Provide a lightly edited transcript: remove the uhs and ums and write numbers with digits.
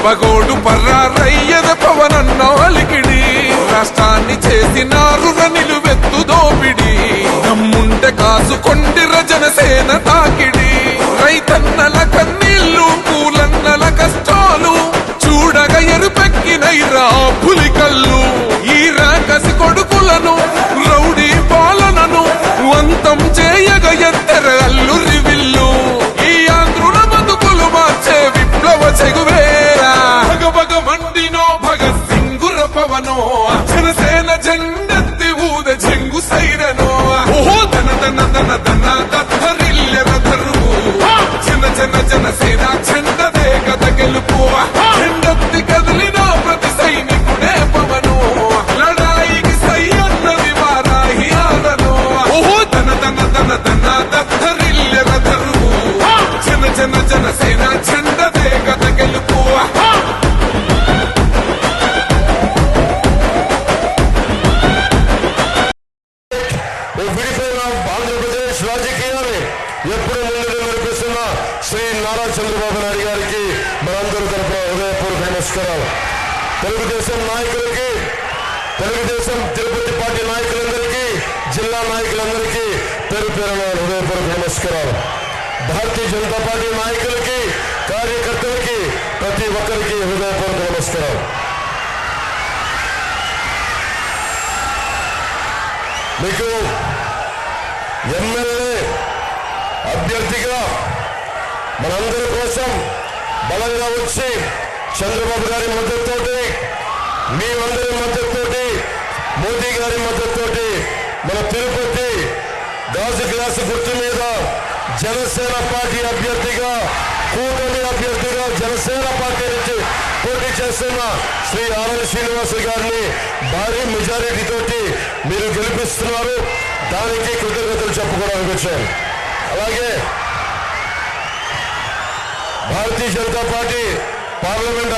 పగోడు పర్రారయ్యద పవనన్నాలికిడి రాష్ట్రాన్ని చేసినారు నిలువెత్తు దోపిడి దమ్ముంటే కాసుకొండిర జనసేన తాకిడి రైతన్నల కన్నీళ్లు పూలన్నల కష్టాలు చూడగా ఎరుపెక్కినైరా పులికల్లు ఈ రాకసి కొడుకులను రౌడీ పాలనను వంతం చేయగ ఎత్తెర అల్లురి విల్లు ఈ ఆంధ్రుల బతుకులు మార్చే విప్లవ చెగువేరా భగభగ మండినో భగత్ సింగుర పవనో జనసేన జెండెత్తి ఊద చెంగు సైరనో ఓహో దన దన దన దన దత్తరిల్లెర దరువు జన జన జనసేన చెండదే గద గెలుపు చెండెత్తి కదిలిన ప్రతి సైనికుడే పవను లడాయికి సై అన్నది వారాహి ఆదను ఓహో దన దన దన దన దత్తరిల్లెర దరువు జన జన జనసేన చెండదే గద గెలుపు ఆంధ్రప్రదేశ్ రాజకీయాన్ని ఎప్పుడు ముందు నడిపిస్తున్న శ్రీ నారా చంద్రబాబు నాయుడు గారికి మనందరూ తరపున హృదయపూర్వక నమస్కారాలు. తెలుగుదేశం నాయకులకి, తెలుగుదేశం తిరుపతి పార్టీ నాయకులందరికీ, జిల్లా నాయకులందరికీ పేరు పేరున హృదయపూర్వక నమస్కారాలు. భారతీయ జనతా పార్టీ నాయకులకి, కార్యకర్తలకి, ప్రతి ఒక్కరికి హృదయపూర్వక నమస్కారాలు. మీకు ఎమ్మెల్యే అభ్యర్థిగా మనందరి కోసం బలంగా వచ్చి చంద్రబాబు గారి మద్దతుతోటి, మీ అందరి మద్దతుతోటి, మోదీ గారి మద్దతుతోటి మన తిరుపతి గాజు గ్లాసు గుర్తు మీద జనసేన పార్టీ అభ్యర్థిగా, కూటమి అభ్యర్థిగా జనసేన పార్టీ నుంచి పోటీ చేస్తున్న శ్రీ ఆర్ఎల్ శ్రీనివాస్ గారిని భారీ మెజారిటీ తోటి మీరు గెలిపిస్తున్నారు. దానికి కృతజ్ఞతలు చెప్పుకోవడానికి వచ్చాను. అలాగే భారతీయ జనతా పార్టీ పార్లమెంట్